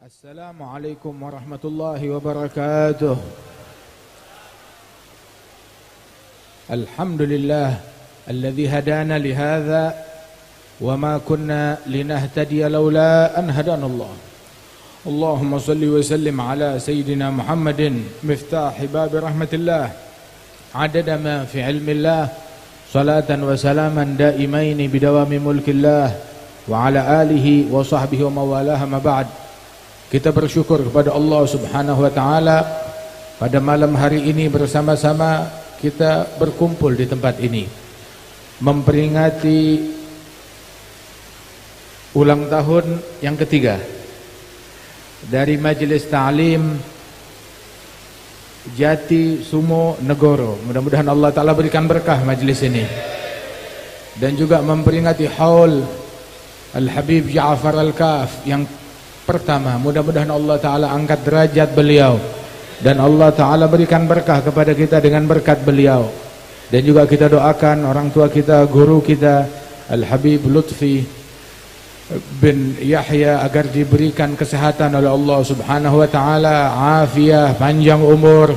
Assalamualaikum warahmatullahi wabarakatuh. Alhamdulillah alladzi hadana lihadza wa ma kunna linahtadiya laula an hadanallah. Allahumma salli wa sallim ala sayyidina Muhammadin miftahi bab rahmatillah adada ma fi ilmillah salatan wa salaman daimaini bidawami mulkillah wa ala alihi wa sahbihi wa mawalah ma ba'd. Kita bersyukur kepada Allah Subhanahu wa taala pada malam hari ini bersama-sama kita berkumpul di tempat ini memperingati ulang tahun yang ketiga dari Majelis Ta'lim Jati Sumo Negoro. Mudah-mudahan Allah taala berikan berkah majelis ini, dan juga memperingati haul Al-Habib Ja'far Al-Kaf yang pertama. Mudah-mudahan Allah Ta'ala angkat derajat beliau dan Allah Ta'ala berikan berkah kepada kita dengan berkat beliau. Dan juga kita doakan orang tua kita, guru kita Al-Habib Lutfi bin Yahya agar diberikan kesehatan oleh Allah Subhanahu wa Ta'ala, afiah, panjang umur,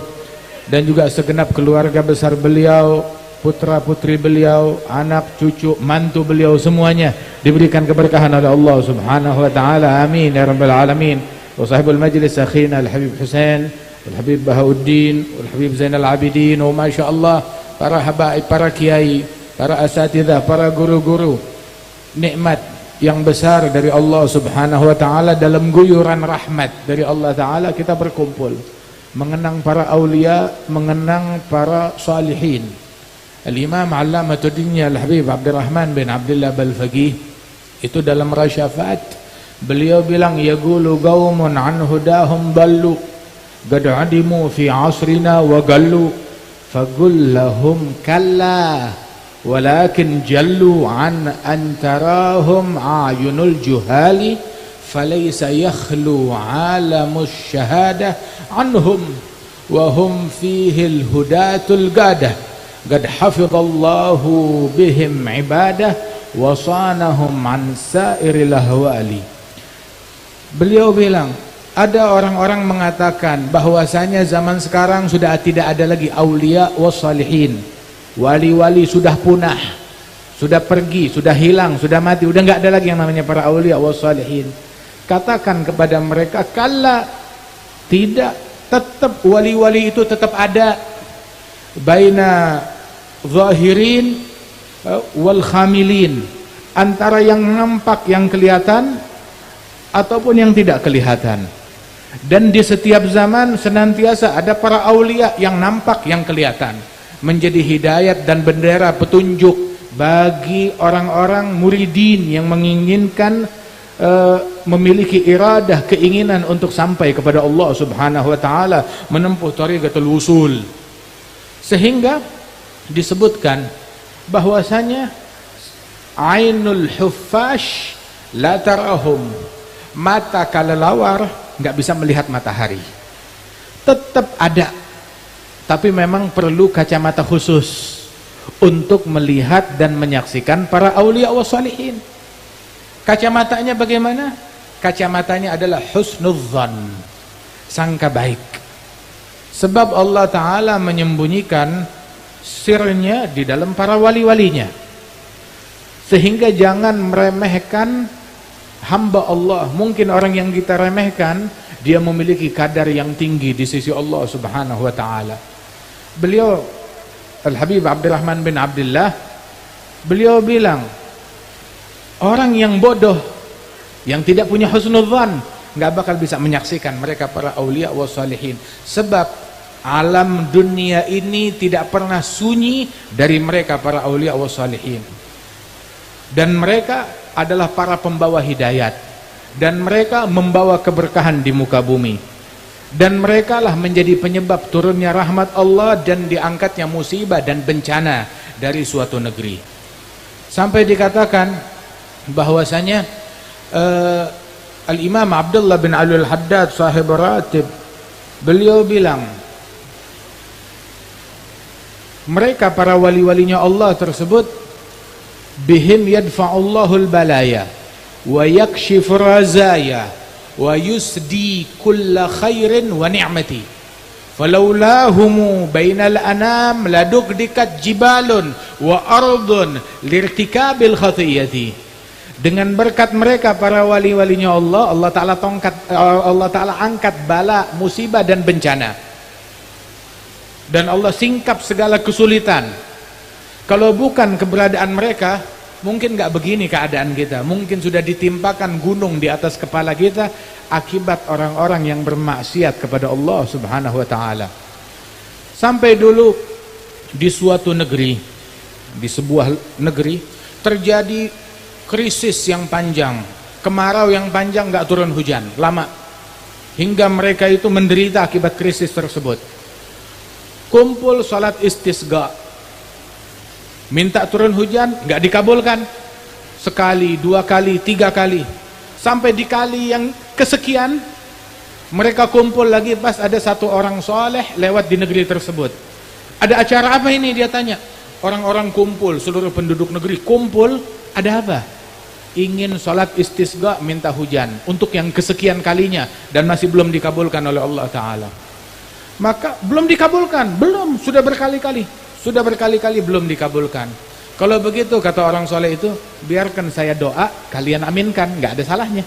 dan juga segenap keluarga besar beliau, putra putri beliau, anak cucu mantu beliau, semuanya diberikan keberkahan oleh Allah Subhanahu wa taala. Amin ya rabbal alamin. Wa sahibul majlis akhina Al-Habib Husain, Al-Habib Bahauddin, Al-Habib Zainal Abidin, wa masyaallah para habaib, para kiai, para asatidzah, para guru-guru. Nikmat yang besar dari Allah Subhanahu wa taala, dalam guyuran rahmat dari Allah taala kita berkumpul mengenang para aulia, mengenang para salihin. Al-Imam Allamatuddin Al-Habib Abdurrahman bin Abdullah Balfaqih itu dalam Rasyafat beliau bilang, yaqulu qaumun an hudahum dallu qad adimu fi asrina wa gallu faqul lahum kalla walakin jallu an antarahum ayunul juhali falaysa yakhlu alamus syahadah anhum wa hum fihi al-hudatul gadah qad hafidhallahu bihim ibadah wa sanahum an sairil ahwali. Beliau bilang, ada orang-orang mengatakan bahwasanya zaman sekarang sudah tidak ada lagi aulia wassalihin. Wali-wali sudah punah, sudah pergi, sudah hilang, sudah mati, sudah enggak ada lagi yang namanya para aulia wassalihin. Katakan kepada mereka, kalla, tidak, tetap wali-wali itu tetap ada. Baina zahirin wal khamilin, antara yang nampak, yang kelihatan ataupun yang tidak kelihatan. Dan di setiap zaman senantiasa ada para aulia yang nampak, yang kelihatan, menjadi hidayat dan bendera petunjuk bagi orang-orang muridin yang menginginkan memiliki iradah, keinginan untuk sampai kepada Allah Subhanahu wa taala, menempuh thariqatul wusul. Sehingga disebutkan bahwasanya ainul huffash la tarahum, mata kelelawar nggak bisa melihat matahari. Tetap ada, tapi memang perlu kacamata khusus untuk melihat dan menyaksikan para aulia wa salihin. Kacamatanya bagaimana? Kacamatanya adalah husnudzan, sangka baik. Sebab Allah Ta'ala menyembunyikan sirnya di dalam para wali-walinya. Sehingga jangan meremehkan hamba Allah. Mungkin orang yang kita remehkan, dia memiliki kadar yang tinggi di sisi Allah Subhanahu wa Ta'ala. Beliau, Al-Habib Abdurrahman bin Abdullah, beliau bilang, orang yang bodoh, yang tidak punya husnudzan, nggak bakal bisa menyaksikan mereka para aulia wa salihin. Sebab alam dunia ini tidak pernah sunyi dari mereka para aulia wa salihin. Dan mereka adalah para pembawa hidayat, dan mereka membawa keberkahan di muka bumi, dan mereka lah menjadi penyebab turunnya rahmat Allah dan diangkatnya musibah dan bencana dari suatu negeri. Sampai dikatakan bahwasanya Al-Imam Abdullah bin Ali Al-Haddad sahib ratib, beliau bilang, mereka para wali-walinya Allah tersebut, bihim yadfa'ullahul balaya wa yakshif razaya wa yusdi kulla khairin wa ni'mati falawlahumu bainal anam ladugdikat jibalun wa ardun lirtikabil khatiyati. Dengan berkat mereka para wali-walinya Allah, Allah Ta'ala angkat bala, musibah dan bencana, dan Allah singkap segala kesulitan. Kalau bukan keberadaan mereka, mungkin gak begini keadaan kita. Mungkin sudah ditimpakan gunung di atas kepala kita akibat orang-orang yang bermaksiat kepada Allah Subhanahu wa Ta'ala. Sampai dulu di suatu negeri, di sebuah negeri terjadi krisis yang panjang, kemarau yang panjang, gak turun hujan lama, hingga mereka itu menderita akibat krisis tersebut. Kumpul salat istisqa, minta turun hujan, gak dikabulkan. Sekali, dua kali, tiga kali, sampai di kali yang kesekian mereka kumpul lagi. Pas ada satu orang soleh lewat di negeri tersebut. Ada acara apa ini, dia tanya. Orang-orang kumpul, seluruh penduduk negeri kumpul. Ada apa? Ingin sholat istisqa, minta hujan untuk yang kesekian kalinya, dan masih belum dikabulkan oleh Allah Ta'ala. Maka belum dikabulkan, belum, sudah berkali-kali belum dikabulkan. Kalau begitu, kata orang soleh itu, biarkan saya doa, kalian aminkan, nggak ada salahnya.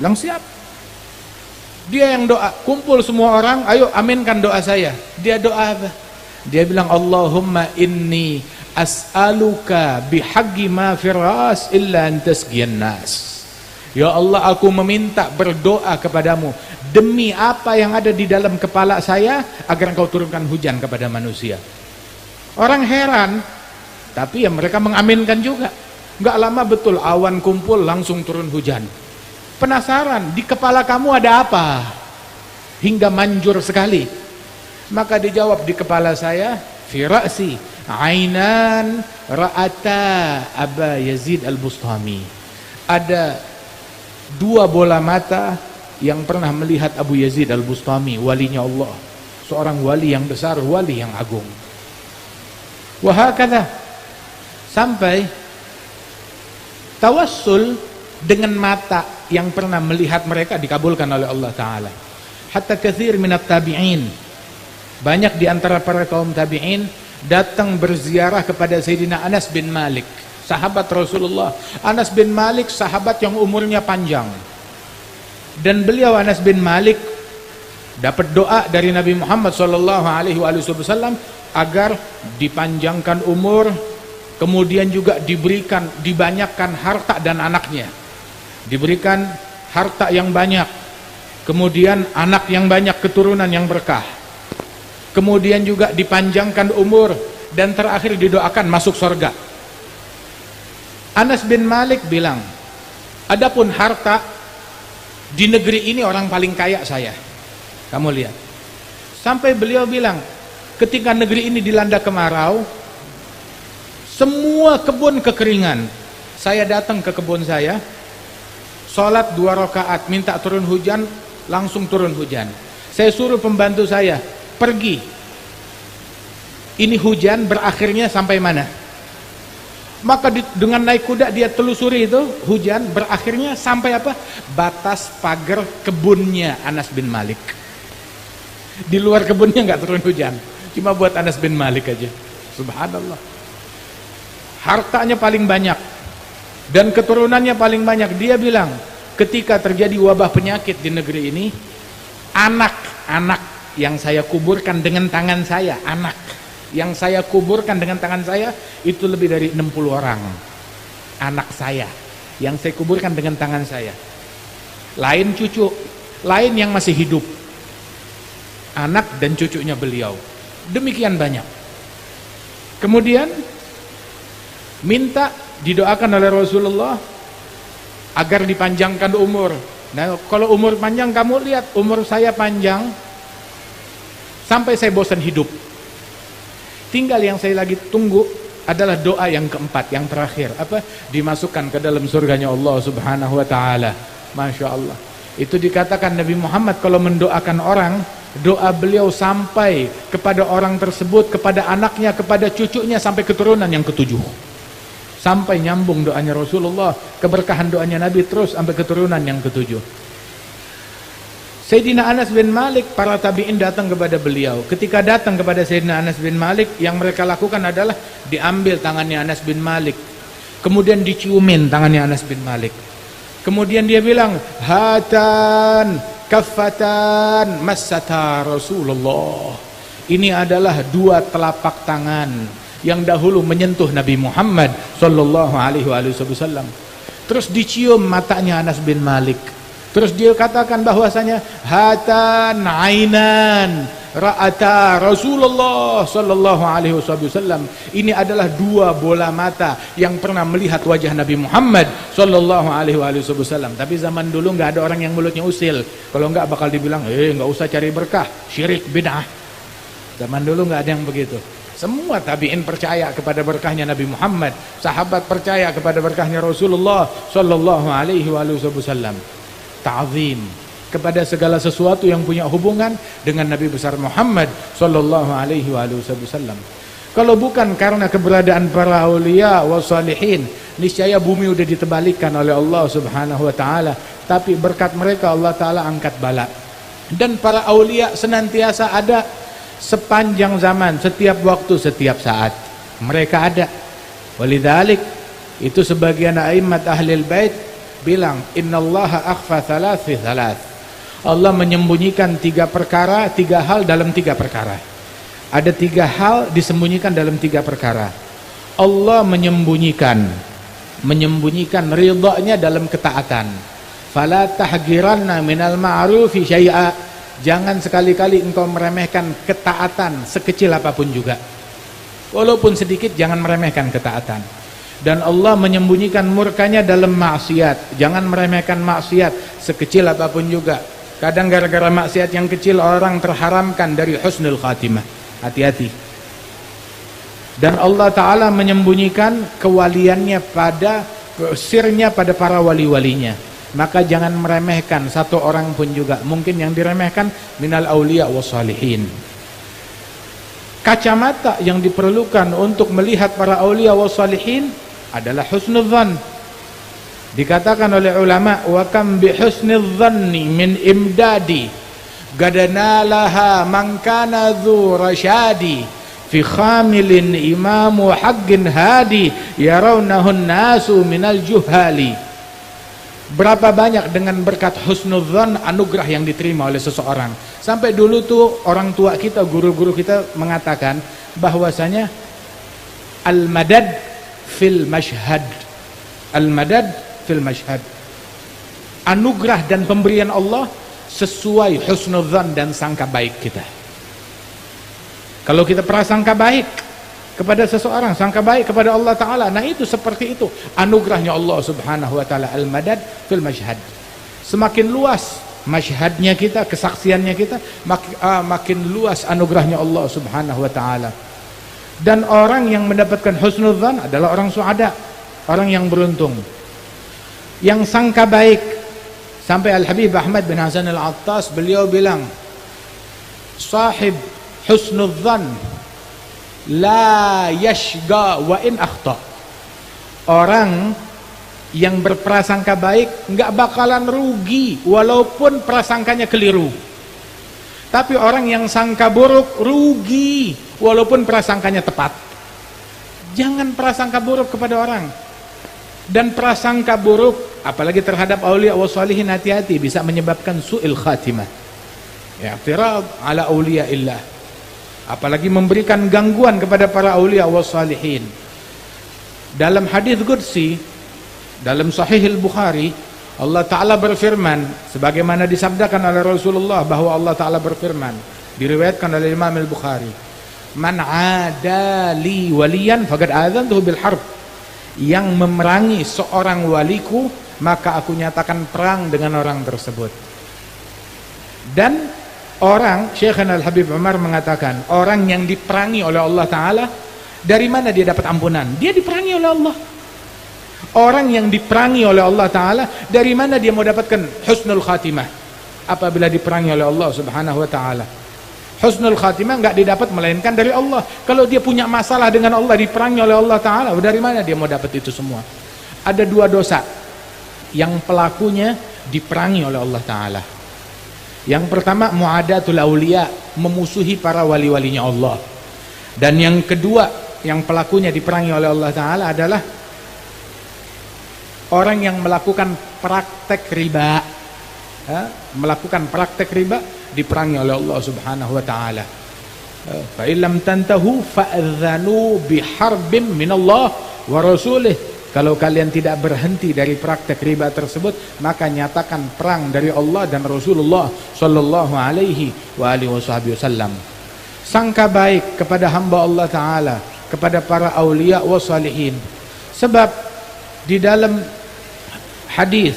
Bilang siap. Dia yang doa, kumpul semua orang, ayo aminkan doa saya. Dia doa apa? Dia bilang, Allahumma inni as'aluka bihaqqi ma firas illa antasqiyan nas. Ya Allah, aku meminta, berdoa kepadamu demi apa yang ada di dalam kepala saya, agar engkau turunkan hujan kepada manusia. Orang heran, tapi ya mereka mengaminkan juga. Enggak lama betul awan kumpul, langsung turun hujan. Penasaran, di kepala kamu ada apa hingga manjur sekali? Maka dijawab, di kepala saya firasi ainan ra'ata Aba Yazid al-Bustami. Ada dua bola mata yang pernah melihat Abu Yazid al-Bustami, walinya Allah, seorang wali yang besar, wali yang agung. Wahakadha, sampai tawassul dengan mata yang pernah melihat mereka dikabulkan oleh Allah Ta'ala. Hatta kathir minat tabi'in, banyak di antara para kaum tabi'in datang berziarah kepada Sayyidina Anas bin Malik, sahabat Rasulullah. Anas bin Malik sahabat yang umurnya panjang, dan beliau Anas bin Malik dapat doa dari Nabi Muhammad SAW agar dipanjangkan umur, kemudian juga dibanyakan harta dan anaknya, diberikan harta yang banyak, kemudian anak yang banyak, keturunan yang berkah, kemudian juga dipanjangkan umur, dan terakhir didoakan masuk surga. Anas bin Malik bilang, adapun harta, di negeri ini orang paling kaya saya. Kamu lihat, sampai beliau bilang, ketika negeri ini dilanda kemarau, semua kebun kekeringan, saya datang ke kebun saya, sholat 2 rakaat, minta turun hujan, langsung turun hujan. Saya suruh pembantu saya, pergi, ini hujan berakhirnya sampai mana? Maka dengan naik kuda dia telusuri itu, hujan berakhirnya sampai apa? Batas pagar kebunnya Anas bin Malik. Di luar kebunnya nggak turun hujan, cuma buat Anas bin Malik aja. Subhanallah. Hartanya paling banyak dan keturunannya paling banyak. Dia bilang, ketika terjadi wabah penyakit di negeri ini, anak-anak yang saya kuburkan dengan tangan saya, anak yang saya kuburkan dengan tangan saya itu lebih dari 60 orang. Anak saya yang saya kuburkan dengan tangan saya. Lain cucu, lain yang masih hidup. Anak dan cucunya beliau. Demikian banyak. Kemudian minta didoakan oleh Rasulullah agar dipanjangkan umur. Nah, kalau umur panjang, kamu lihat umur saya panjang sampai saya bosan hidup. Tinggal yang saya lagi tunggu adalah doa yang keempat, yang terakhir, apa? Dimasukkan ke dalam surganya Allah Subhanahu wa taala. Masya Allah. Itu dikatakan Nabi Muhammad kalau mendoakan orang, doa beliau sampai kepada orang tersebut, kepada anaknya, kepada cucunya, sampai keturunan yang ketujuh. Sampai nyambung doanya Rasulullah, keberkahan doanya Nabi terus sampai keturunan yang ketujuh. Sayyidina Anas bin Malik, para tabi'in datang kepada beliau. Ketika datang kepada Sayyidina Anas bin Malik, yang mereka lakukan adalah diambil tangannya Anas bin Malik, kemudian diciumin tangannya Anas bin Malik. Kemudian dia bilang, hatan kaffatan massata Rasulullah. Ini adalah dua telapak tangan yang dahulu menyentuh Nabi Muhammad sallallahu alaihi wasallam. Terus dicium matanya Anas bin Malik. Terus dia katakan bahwasanya hatan ainan ra'ata Rasulullah sallallahu alaihi wasallam. Ini adalah dua bola mata yang pernah melihat wajah Nabi Muhammad sallallahu alaihi wasallam. Tapi zaman dulu nggak ada orang yang mulutnya usil. Kalau nggak bakal dibilang, nggak usah cari berkah, syirik bid'ah. Zaman dulu nggak ada yang begitu. Semua tabi'in percaya kepada berkahnya Nabi Muhammad, sahabat percaya kepada berkahnya Rasulullah sallallahu alaihi wasallam. Ta'zim kepada segala sesuatu yang punya hubungan dengan Nabi besar Muhammad sallallahu alaihi wasallam. Kalau bukan karena keberadaan para aulia wa salihin, niscaya bumi udah ditebalikkan oleh Allah Subhanahu wa taala. Tapi berkat mereka Allah taala angkat bala. Dan para aulia senantiasa ada sepanjang zaman, setiap waktu, setiap saat. Mereka ada. Walidzalik itu sebagian a'immat ahlil bait bilang, innallaha akhfa thalath fi thalath. Allah menyembunyikan tiga perkara, tiga hal dalam tiga perkara. Ada tiga hal disembunyikan dalam tiga perkara. Allah menyembunyikan ridhanya dalam ketaatan. Fala tahgiranna minal ma'rufi syai'a. Jangan sekali-kali engkau meremehkan ketaatan sekecil apapun juga. Walaupun sedikit, jangan meremehkan ketaatan. Dan Allah menyembunyikan murkanya dalam maksiat. Jangan meremehkan maksiat sekecil apapun juga. Kadang gara-gara maksiat yang kecil orang terharamkan dari husnul khatimah. Hati-hati. Dan Allah Ta'ala menyembunyikan kewaliannya pada sirnya pada para wali-walinya. Maka jangan meremehkan satu orang pun juga. Mungkin yang diremehkan minal awliya wa salihin. Kacamata yang diperlukan untuk melihat para awliya wa salihin adalah husnudzan. Dikatakan oleh ulama, wa kam bi husnudzanni min imdadi gadanalaha man kana dzu rasyadi fi khamilin imamu haqqin hadi yarawnahu nasu minal juhali. Berapa banyak dengan berkat husnudzan anugerah yang diterima oleh seseorang. Sampai dulu tuh orang tua kita, guru-guru kita mengatakan bahwasanya al-madad fil mashhad. Al-madad fil mashhad. Anugerah dan pemberian Allah sesuai husnudzan dan sangka baik kita. Kalau kita prasangka baik kepada seseorang, sangka baik kepada Allah Ta'ala, nah itu seperti itu anugerahnya Allah Subhanahu wa ta'ala. Al-madad fil mashhad. Semakin luas mashhadnya kita, kesaksiannya kita, makin luas anugerahnya Allah Subhanahu wa ta'ala. Dan orang yang mendapatkan husnudzan adalah orang suada, orang yang beruntung, yang sangka baik. Sampai Al-Habib Ahmad bin Hasan Al-Attas, beliau bilang, sahib husnudzan la yashga wa in akhta. Orang yang berprasangka baik nggak bakalan rugi walaupun prasangkanya keliru. Tapi orang yang sangka buruk rugi walaupun prasangkanya tepat. Jangan prasangka buruk kepada orang. Dan prasangka buruk apalagi terhadap aulia wa salihin, hati-hati, bisa menyebabkan su'il khatimah. I'tirad ala aulia illah. Apalagi memberikan gangguan kepada para aulia wa salihin. Dalam hadis qudsi dalam Sahih Al-Bukhari, Allah Ta'ala berfirman, sebagaimana disabdakan oleh Rasulullah bahwa Allah Ta'ala berfirman, diriwayatkan oleh Imam Al-Bukhari, man adali waliyan faqad adzantuhu bil harb. Yang memerangi seorang waliku, maka aku nyatakan perang dengan orang tersebut. Dan orang, Syekhana Al-Habib Umar mengatakan, orang yang diperangi oleh Allah Ta'ala, dari mana dia dapat ampunan? Dia diperangi oleh Allah. Orang yang diperangi oleh Allah Ta'ala, dari mana dia mau dapatkan husnul khatimah? Apabila diperangi oleh Allah Subhanahu wa Ta'ala. Husnul khatimah enggak didapat melainkan dari Allah. Kalau dia punya masalah dengan Allah, diperangi oleh Allah Ta'ala, dari mana dia mau dapat itu semua? Ada dua dosa yang pelakunya diperangi oleh Allah Ta'ala. Yang pertama muadatul auliya, memusuhi para wali-walinya Allah. Dan yang kedua yang pelakunya diperangi oleh Allah Ta'ala adalah orang yang melakukan praktek riba. Melakukan praktek riba diperangi oleh Allah Subhanahu wa Ta'ala. Fa illam tantahu fa'adhanu biharbim minallah wa rasulih. Kalau kalian tidak berhenti dari praktek riba tersebut, maka nyatakan perang dari Allah dan Rasulullah sallallahu alaihi wasallam. Sangka baik kepada hamba Allah Ta'ala, kepada para aulia wa salihin. Sebab di dalam hadis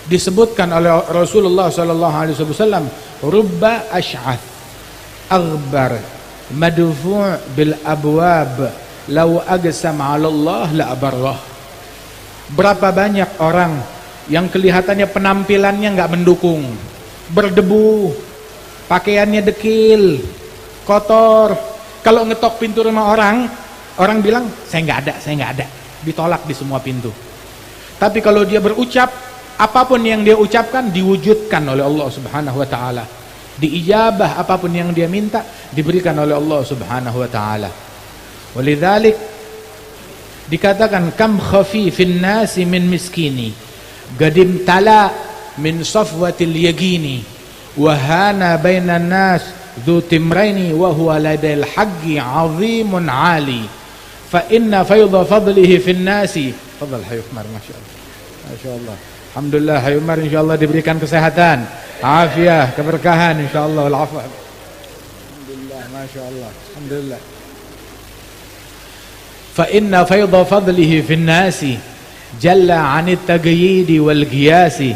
disebutkan oleh Rasulullah sallallahu alaihi wasallam, rubba ash'ath aghbar madfu' bil abwab law aqsam 'ala Allah la abarrah. Berapa banyak orang yang kelihatannya penampilannya enggak mendukung, berdebu, pakaiannya dekil, kotor. Kalau ngetok pintu rumah orang, orang bilang saya enggak ada, ditolak di semua pintu. Tapi kalau dia berucap, apapun yang dia ucapkan diwujudkan oleh Allah Subhanahu wa Ta'ala. Diijabah apapun yang dia minta diberikan oleh Allah Subhanahu wa Ta'ala. Walidzalik dikatakan kam khafifin nasi min miskini gadim tala min safwatil yagini wa hana bainan nas dzu timraini wa huwa ladail haqqi 'azimun 'ali fa inna fayda fadlihi fin nasi. Fadhal Hayy Umar, masyaallah. Alhamdulillah Hayy Umar insyaallah diberikan kesehatan, afiah, keberkahan insyaallah wal afwa. Alhamdulillah, masyaallah. Alhamdulillah. Fa inna fayda fadlihi fin nasi jalla 'anit taqyidi wal qiyasi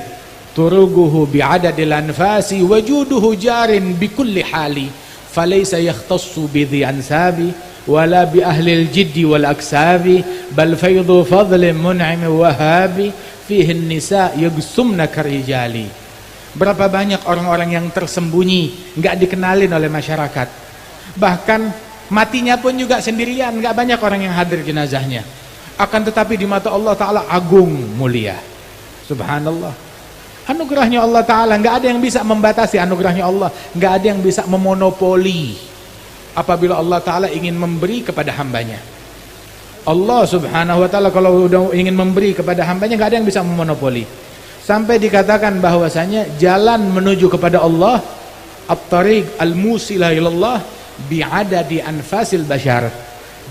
turuguhu bi'adadil anfasi wajuduhu jarin bikulli hali falaysa yakhtassu bi dhi ansabi wala bi ahlil jiddi wal aksabi bal faydu fadlin mun'im wahabi fihi nisa yagsumna karijali. Berapa banyak orang-orang yang tersembunyi, enggak dikenalin oleh masyarakat, bahkan matinya pun juga sendirian, enggak banyak orang yang hadir jenazahnya, akan tetapi di mata Allah Ta'ala agung mulia. Subhanallah, anugerahnya Allah Ta'ala, enggak ada yang bisa membatasi anugerahnya Allah, enggak ada yang bisa memonopoli apabila Allah Ta'ala ingin memberi kepada hambanya. Allah Subhanahu wa Ta'ala kalau udah ingin memberi kepada hambanya, enggak ada yang bisa memonopoli. Sampai dikatakan bahwasanya jalan menuju kepada Allah, at-tariq al-musila ilallah bi'adadi anfasil bashar,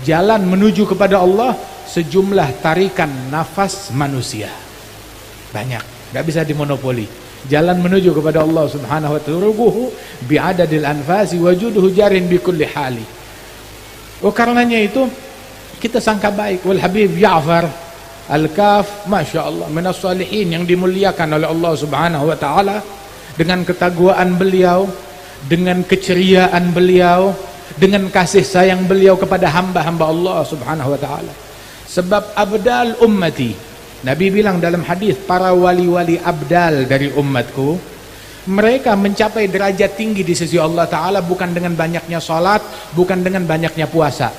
jalan menuju kepada Allah sejumlah tarikan nafas manusia. Banyak, enggak bisa dimonopoli. Jalan menuju kepada Allah Subhanahu wa ta'ala bi'adadil anfasi wajuduhu jarin bikulli hali. Karenanya itu kita sangka baik. Wal Habib Ja'far Al-Kaf, Masya Allah, minas salihin yang dimuliakan oleh Allah Subhanahu wa ta'ala, dengan ketakwaan beliau, dengan keceriaan beliau, dengan kasih sayang beliau kepada hamba-hamba Allah Subhanahu wa ta'ala. Sebab abdal ummati, Nabi bilang dalam hadis, para wali-wali abdal dari umatku, mereka mencapai derajat tinggi di sisi Allah Ta'ala bukan dengan banyaknya salat, bukan dengan banyaknya puasa.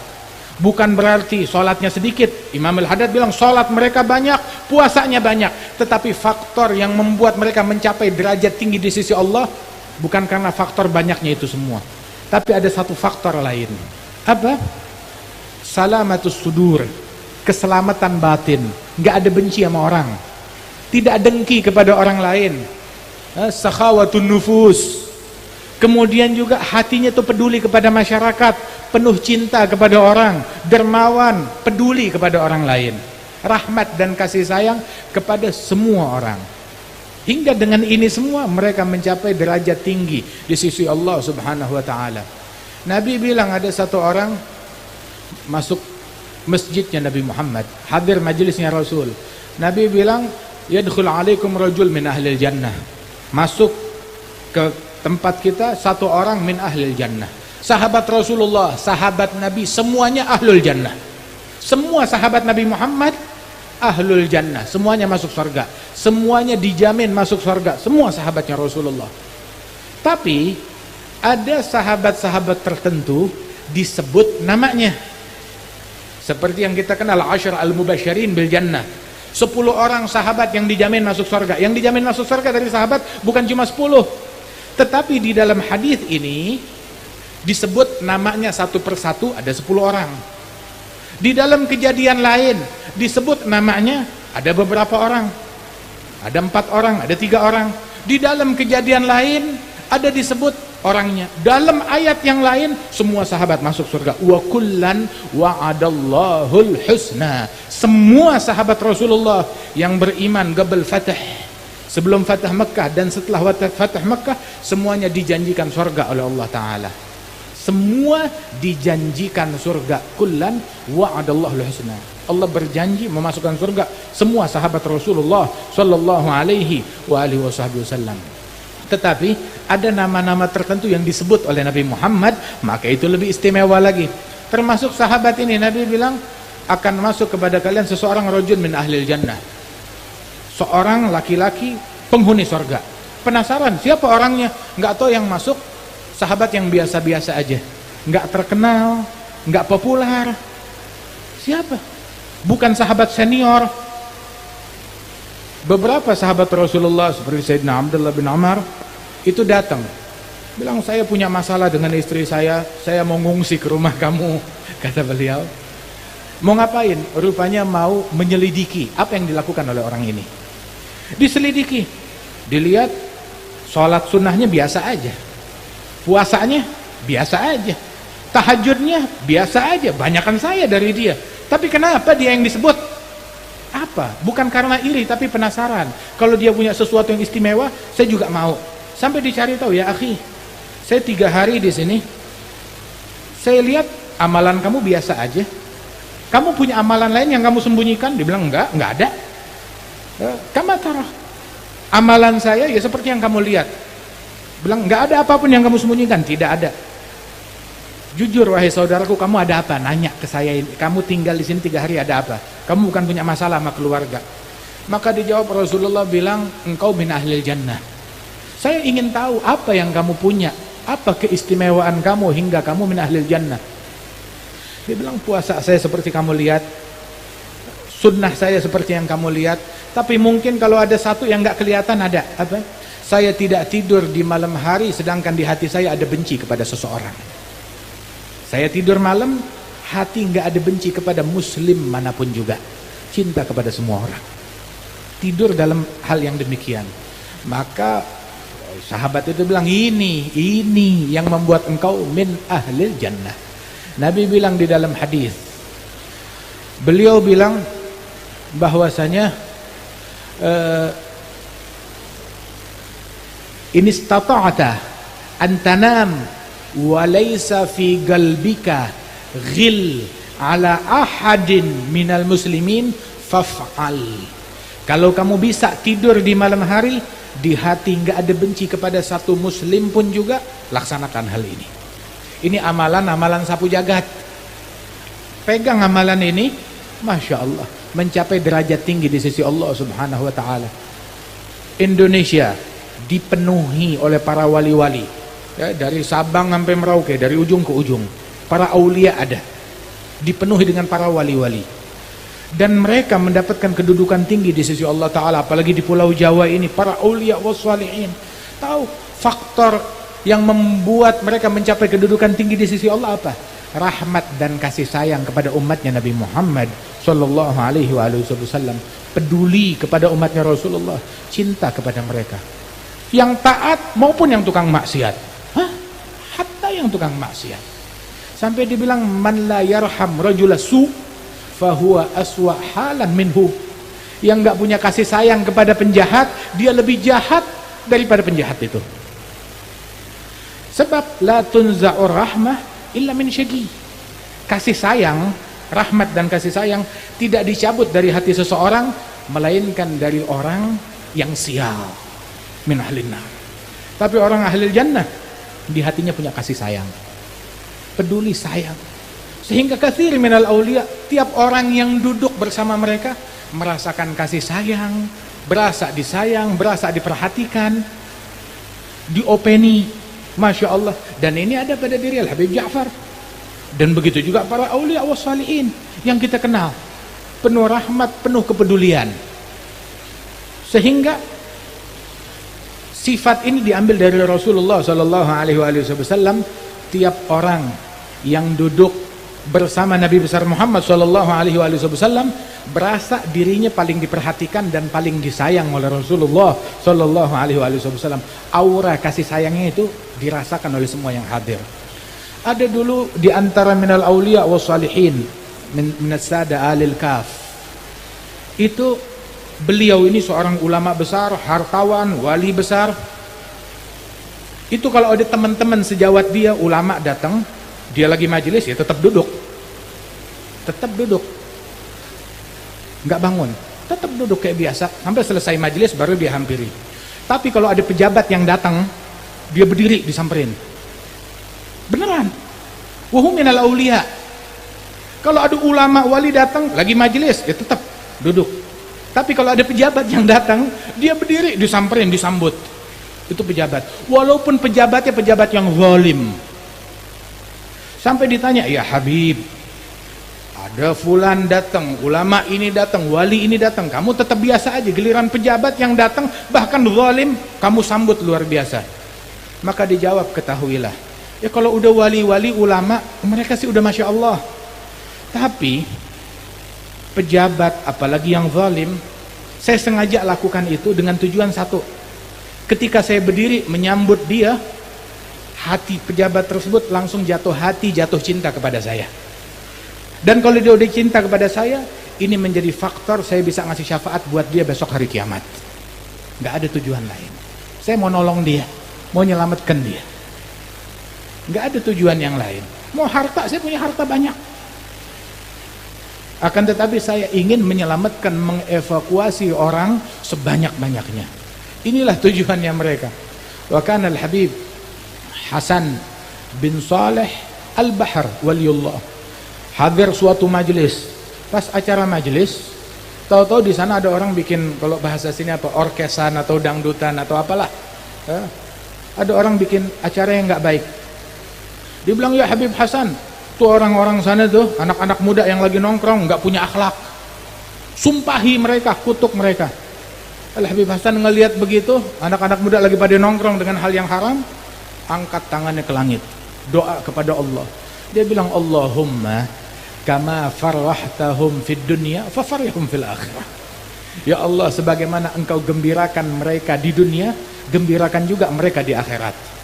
Bukan berarti salatnya sedikit. Imam Al-Haddad bilang salat mereka banyak, puasanya banyak, tetapi faktor yang membuat mereka mencapai derajat tinggi di sisi Allah bukan karena faktor banyaknya itu semua, tapi ada satu faktor lain. Apa? Salamatus sudur, keselamatan batin, nggak ada benci sama orang, tidak dengki kepada orang lain, sakhawatun nufus, kemudian juga hatinya itu peduli kepada masyarakat, penuh cinta kepada orang, dermawan, peduli kepada orang lain, rahmat dan kasih sayang kepada semua orang. Hingga dengan ini semua mereka mencapai derajat tinggi di sisi Allah Subhanahu wa ta'ala. Nabi bilang ada satu orang masuk masjidnya Nabi Muhammad, hadir majelisnya Rasul. Nabi bilang, yadkhul alaikum rajul min ahlil jannah, masuk ke tempat kita satu orang min ahlil jannah. Sahabat Rasulullah, sahabat Nabi, semuanya ahlul jannah. Semua sahabat Nabi Muhammad ahlul jannah, semuanya masuk surga, semuanya dijamin masuk surga, semua sahabatnya Rasulullah. Tapi ada sahabat-sahabat tertentu disebut namanya, seperti yang kita kenal Asyar al-Mubasyirin bil Jannah, 10 orang sahabat yang dijamin masuk surga. Yang dijamin masuk surga dari sahabat bukan cuma 10, Tetapi di dalam hadis ini disebut namanya satu persatu ada 10 orang. Di dalam kejadian lain disebut namanya ada beberapa orang. Ada 4 orang, ada 3 orang. Di dalam kejadian lain ada disebut orangnya. Dalam ayat yang lain semua sahabat masuk surga. Wa kullan wa'adallahul husna. Semua sahabat Rasulullah yang beriman qabl Fath, sebelum Fatah Mekah dan setelah Fatah Mekah, semuanya dijanjikan surga oleh Allah Ta'ala. Semua dijanjikan surga. Kullan wa'adallahul husna. Allah berjanji memasukkan surga semua sahabat Rasulullah sallallahu alaihi wasallam. Tetapi ada nama-nama tertentu yang disebut oleh Nabi Muhammad, maka itu lebih istimewa lagi. Termasuk sahabat ini, Nabi bilang akan masuk kepada kalian seseorang rajul min ahlil jannah, seorang laki-laki penghuni surga. Penasaran siapa orangnya? Nggak tahu yang masuk. Sahabat yang biasa-biasa aja, nggak terkenal, nggak populer. Siapa? Bukan sahabat senior. Beberapa sahabat Rasulullah seperti Sayyidina Abdullah bin Umar itu datang, bilang saya punya masalah dengan istri saya mau ngungsi ke rumah kamu. Kata beliau, mau ngapain? Rupanya mau menyelidiki apa yang dilakukan oleh orang ini. Diselidiki, dilihat sholat sunnahnya biasa aja, puasanya biasa aja, tahajudnya biasa aja, banyakan saya dari dia. Tapi kenapa dia yang disebut? Apa? Bukan karena iri, tapi penasaran. Kalau dia punya sesuatu yang istimewa, saya juga mau. Sampai dicari tahu, ya akhi, saya 3 hari di sini, saya lihat amalan kamu biasa aja. Kamu punya amalan lain yang kamu sembunyikan? Dia bilang enggak ada. Kama tarah, amalan saya ya seperti yang kamu lihat. Bilang enggak ada apapun yang kamu sembunyikan. Tidak ada. Jujur wahai saudaraku, kamu ada apa? Nanya ke saya, kamu tinggal di sini 3 hari ada apa? Kamu bukan punya masalah sama keluarga? Maka dijawab Rasulullah bilang, engkau min ahlil jannah. Saya ingin tahu apa yang kamu punya, apa keistimewaan kamu hingga kamu min ahlil jannah. Dia bilang puasa saya seperti kamu lihat, sunnah saya seperti yang kamu lihat, tapi mungkin kalau ada satu yang nggak kelihatan ada apa? Saya tidak tidur di malam hari sedangkan di hati saya ada benci kepada seseorang. Saya tidur malam, hati nggak ada benci kepada muslim manapun juga, cinta kepada semua orang. Tidur dalam hal yang demikian. Maka sahabat itu bilang, ini yang membuat engkau min ahlil jannah. Nabi bilang di dalam hadis, beliau bilang bahwasanya in istata'ta an tanam wa laysa fi qalbika ghil ala ahadin minal muslimin faf'al. Kalau kamu bisa tidur di malam hari, di hati nggak ada benci kepada satu muslim pun juga, laksanakan hal ini. Ini amalan-amalan sapu jagat. Pegang amalan ini, Masya Allah, mencapai derajat tinggi di sisi Allah Subhanahu wa ta'ala. Indonesia dipenuhi oleh para wali-wali, ya, dari Sabang sampai Merauke, dari ujung ke ujung. Para aulia ada, dipenuhi dengan para wali-wali. Dan mereka mendapatkan kedudukan tinggi di sisi Allah Ta'ala. Apalagi di Pulau Jawa ini, para aulia wassalihin. Tahu faktor yang membuat mereka mencapai kedudukan tinggi di sisi Allah apa? Rahmat dan kasih sayang kepada umatnya Nabi Muhammad Sallallahu Alaihi Wasallam. Peduli kepada umatnya Rasulullah, cinta kepada mereka, yang taat maupun yang tukang maksiat. Hatta yang tukang maksiat. Sampai dibilang man la yarham rajula su fahuwa aswa halan minhu. Yang enggak punya kasih sayang kepada penjahat, dia lebih jahat daripada penjahat itu. Sebab la tunza'ur rahmah illa min syaqi. Kasih sayang, rahmat dan kasih sayang tidak dicabut dari hati seseorang melainkan dari orang yang sial, min ahlin nar. Tapi orang ahlil jannah di hatinya punya kasih sayang, peduli sayang, sehingga katsir minal aulia, tiap orang yang duduk bersama mereka merasakan kasih sayang, berasa disayang, berasa diperhatikan, diopeni. Masya Allah. Dan ini ada pada diri Al-Habib Ja'far. Dan begitu juga para aulia wassalihin yang kita kenal, penuh rahmat, penuh kepedulian, sehingga Sifat ini diambil dari Rasulullah sallallahu alaihi wasallam. Tiap orang yang duduk bersama Nabi besar Muhammad sallallahu alaihi wasallam berasa dirinya paling diperhatikan dan paling disayang oleh Rasulullah sallallahu alaihi wasallam. Aura kasih sayangnya itu dirasakan oleh semua yang hadir. Ada dulu di antara minal auliya was salihin min as-sada alil kaf. Itu beliau ini seorang ulama besar, hartawan, wali besar. Itu kalau ada teman-teman sejawat dia, ulama datang, dia lagi majelis ya tetap duduk. Tetap duduk. Enggak bangun, tetap duduk kayak biasa sampai selesai majelis baru dia hampiri. Tapi kalau ada pejabat yang datang, dia berdiri disamperin. Beneran. Wa hum minal auliya. Kalau ada ulama wali datang lagi majelis, ya tetap duduk. Tapi kalau ada pejabat yang datang, dia berdiri disamperin, disambut. Itu pejabat. Walaupun pejabatnya pejabat yang zalim. Sampai ditanya, "Ya Habib, ada fulan datang, ulama ini datang, wali ini datang, kamu tetap biasa aja. Giliran pejabat yang datang bahkan zalim, kamu sambut luar biasa." Maka dijawab, "Ketahuilah, ya kalau udah wali-wali ulama, mereka sih udah Masya Allah. Tapi pejabat apalagi yang zalim, saya sengaja lakukan itu dengan tujuan satu. Ketika saya berdiri menyambut dia, hati pejabat tersebut langsung jatuh hati, jatuh cinta kepada saya. Dan kalau dia udah cinta kepada saya, ini menjadi faktor saya bisa ngasih syafaat buat dia besok hari kiamat. Nggak ada tujuan lain. Saya mau nolong dia, mau nyelamatkan dia. Nggak ada tujuan yang lain. Mau harta, saya punya harta banyak. Akan tetapi saya ingin menyelamatkan, mengevakuasi orang sebanyak-banyaknya. Inilah tujuannya mereka. Wa kana al-Habib Hasan bin Saleh Al-Bahr waliyullah hadir suatu majelis. Pas acara majelis, tahu-tahu di sana ada orang bikin, kalau bahasa sini apa, orkesan atau dangdutan atau apalah. Ada orang bikin acara yang nggak baik. Dia bilang, "Ya Habib Hasan, tuh orang-orang sana tuh, anak-anak muda yang lagi nongkrong nggak punya akhlak. Sumpahi mereka, kutuk mereka." Al-Habib Hasan ngelihat begitu, anak-anak muda lagi pada nongkrong dengan hal yang haram, angkat tangannya ke langit, doa kepada Allah. Dia bilang, "Allahumma kama farwahtahum fid dunya fafarihum fil akhirah." Ya Allah, sebagaimana engkau gembirakan mereka di dunia, gembirakan juga mereka di akhirat.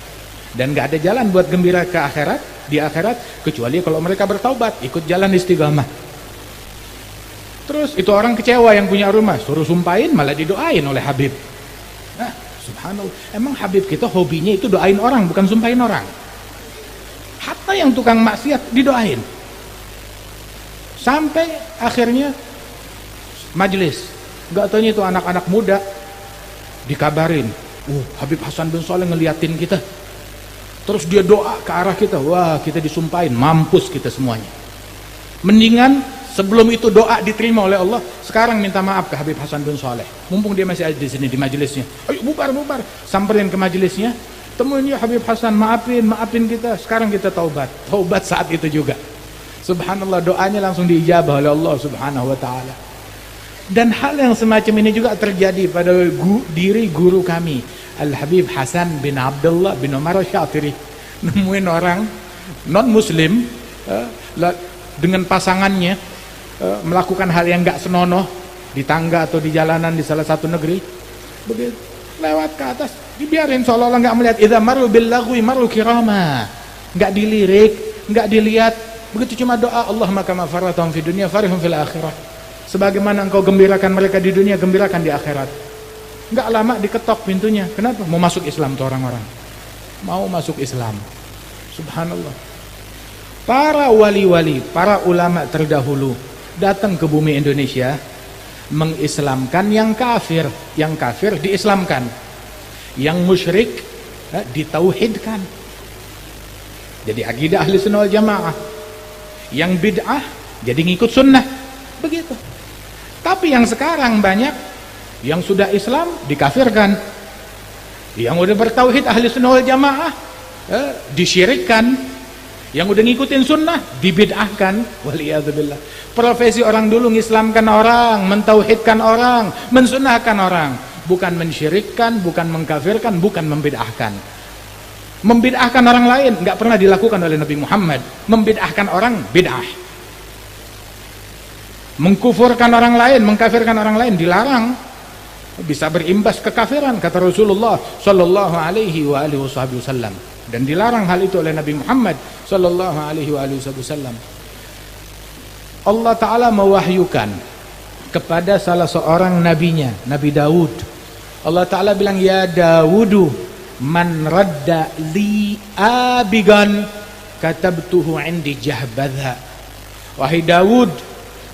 Dan gak ada jalan buat gembira ke akhirat, di akhirat, kecuali kalau mereka bertaubat, ikut jalan istiqamah. Terus itu orang kecewa yang punya rumah, suruh sumpahin malah didoain oleh Habib. Nah, subhanallah, emang Habib kita hobinya itu doain orang, bukan sumpahin orang. Hatta yang tukang maksiat didoain. Sampai akhirnya majelis, gak taunya itu anak-anak muda dikabarin, Habib Hasan bin Saleh ngeliatin kita. Terus dia doa ke arah kita, wah kita disumpahin, mampus kita semuanya. Mendingan sebelum itu doa diterima oleh Allah, sekarang minta maaf ke Habib Hasan bin Saleh. Mumpung dia masih ada di sini di majelisnya. Ayo bubar. Samperin ke majelisnya. Temuin ya Habib Hasan, maafin kita. Sekarang kita taubat. Taubat saat itu juga. Subhanallah, doanya langsung diijabah oleh Allah Subhanahu wa taala. Dan hal yang semacam ini juga terjadi pada diri guru kami, Al-Habib Hasan bin Abdullah bin Umar Syatiri. Nemuin orang non muslim dengan pasangannya melakukan hal yang gak senonoh di tangga atau di jalanan di salah satu negeri. Begitu lewat ke atas dibiarin seolah-olah gak melihat. Idza maru bil lagwi maru kirama, gak dilirik, gak dilihat. Begitu cuma doa, Allahumma kama farratahum fid dunya farihum fil akhirah. Sebagaimana engkau gembirakan mereka di dunia, gembirakan di akhirat. Gak lama diketok pintunya. Kenapa? Mau masuk Islam tuh orang-orang. Mau masuk Islam. Subhanallah. Para wali-wali, para ulama terdahulu datang ke bumi Indonesia mengislamkan yang kafir diislamkan, yang musyrik ditauhidkan. Jadi akidah ahli sunnah wal jamaah. Yang bid'ah jadi ngikut sunnah. Begitu. Tapi yang sekarang banyak yang sudah Islam dikafirkan, yang udah bertauhid ahli sunnah wal jamaah disyirikkan, yang udah ngikutin sunnah dibid'ahkan. Waliyadzubillah. Profesi orang dulu ngislamkan orang, mentauhidkan orang, mensunnahkan orang. bukan mensyirikkan, bukan mengkafirkan, bukan membid'ahkan. Membid'ahkan orang lain nggak pernah dilakukan oleh Nabi Muhammad. Membid'ahkan orang bid'ah. Mengkufurkan orang lain, mengkafirkan orang lain dilarang. Bisa berimbas kekafiran kata Rasulullah sallallahu alaihi wasallam. Dan dilarang hal itu oleh Nabi Muhammad sallallahu alaihi wasallam. Allah Ta'ala mewahyukan kepada salah seorang nabinya, Nabi Daud. Allah Ta'ala bilang, ya Dawudu man radda li abigan katabtuhu indi jahbadha. Wahai Daud,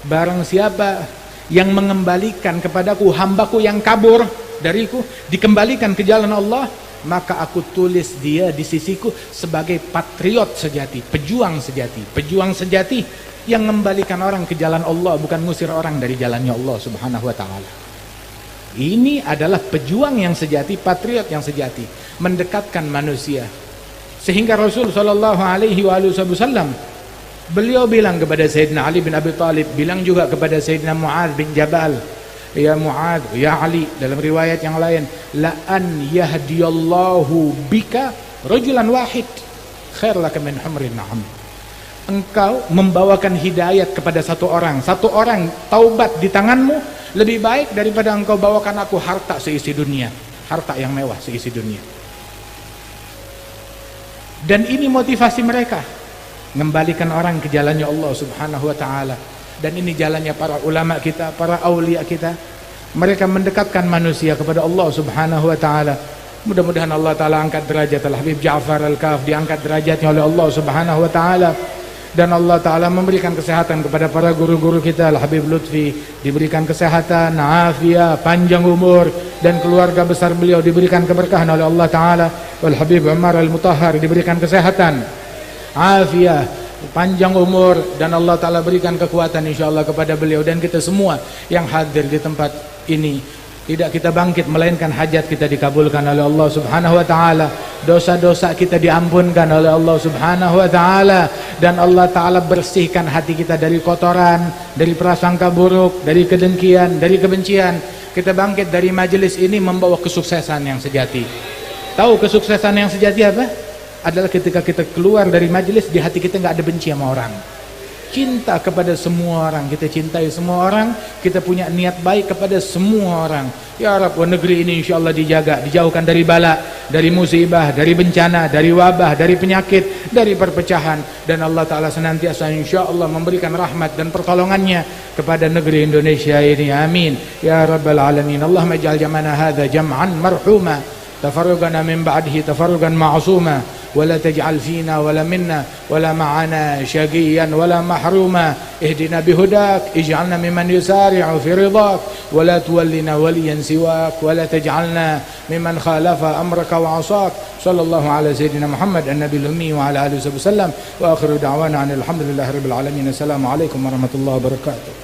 barang siapa yang mengembalikan kepadaku hambaku yang kabur dariku, dikembalikan ke jalan Allah, maka aku tulis dia di sisiku sebagai patriot sejati, pejuang sejati yang mengembalikan orang ke jalan Allah, bukan ngusir orang dari jalannya Allah Subhanahu wa ta'ala. Ini adalah pejuang yang sejati, patriot yang sejati, mendekatkan manusia. Sehingga Rasul sallallahu alaihi wasallam beliau bilang kepada Sayyidina Ali bin Abi Thalib, bilang juga kepada Sayyidina Mu'adz bin Jabal, ya Mu'adz, ya Ali, dalam riwayat yang lain, la an yahdiyallahu bika rajulan wahid khair laka min humrin na'am. Engkau membawakan hidayat kepada satu orang taubat di tanganmu lebih baik daripada engkau bawakan aku harta seisi dunia, harta yang mewah seisi dunia. Dan ini motivasi mereka, mengembalikan orang ke jalannya Allah Subhanahu wa ta'ala. Dan ini jalannya para ulama kita, para aulia kita. Mereka mendekatkan manusia kepada Allah Subhanahu wa ta'ala. Mudah-mudahan Allah Ta'ala angkat derajat Al-Habib Ja'far Al-Kaf, diangkat derajatnya oleh Allah Subhanahu wa ta'ala. Dan Allah Ta'ala memberikan kesehatan kepada para guru-guru kita. Al-Habib Lutfi diberikan kesehatan, afiat, panjang umur, dan keluarga besar beliau diberikan keberkahan oleh Allah Ta'ala. Al-Habib Umar Al-Mutahhar diberikan kesehatan, afiat, panjang umur, dan Allah Ta'ala berikan kekuatan insyaAllah kepada beliau. Dan kita semua yang hadir di tempat ini, tidak kita bangkit melainkan hajat kita dikabulkan oleh Allah Subhanahu wa ta'ala, dosa-dosa kita diampunkan oleh Allah Subhanahu wa ta'ala, dan Allah Ta'ala bersihkan hati kita dari kotoran, dari prasangka buruk, dari kedengkian, dari kebencian. Kita bangkit dari majelis ini membawa kesuksesan yang sejati. Tahu kesuksesan yang sejati apa? Adalah ketika kita keluar dari majelis, di hati kita nggak ada benci sama orang, cinta kepada semua orang, kita cintai semua orang, kita punya niat baik kepada semua orang. Ya Rabb, negeri ini insyaAllah dijaga, dijauhkan dari bala, dari musibah, dari bencana, dari wabah, dari penyakit, dari perpecahan. Dan Allah Ta'ala senantiasa insyaAllah memberikan rahmat dan pertolongannya kepada negeri Indonesia ini. Amin ya Rabbal Alamin. Allahumma ij'al jam'ana hadha jam'an marhuma, tafarruqana min ba'dihi tafarruqan ma'asuma, ولا تجعل فينا ولا منا ولا معنا شقيا ولا محروما. اهدنا بهداك، اجعلنا ممن يسارع في رضاك، ولا تولنا وليا سواك، ولا تجعلنا ممن خالف أمرك وعصاك. صلى الله على سيدنا محمد النبي الأمي وعلى آله وصحبه وسلم، وآخر دعوانا عن الحمد لله رب العالمين. السلام عليكم ورحمة الله وبركاته.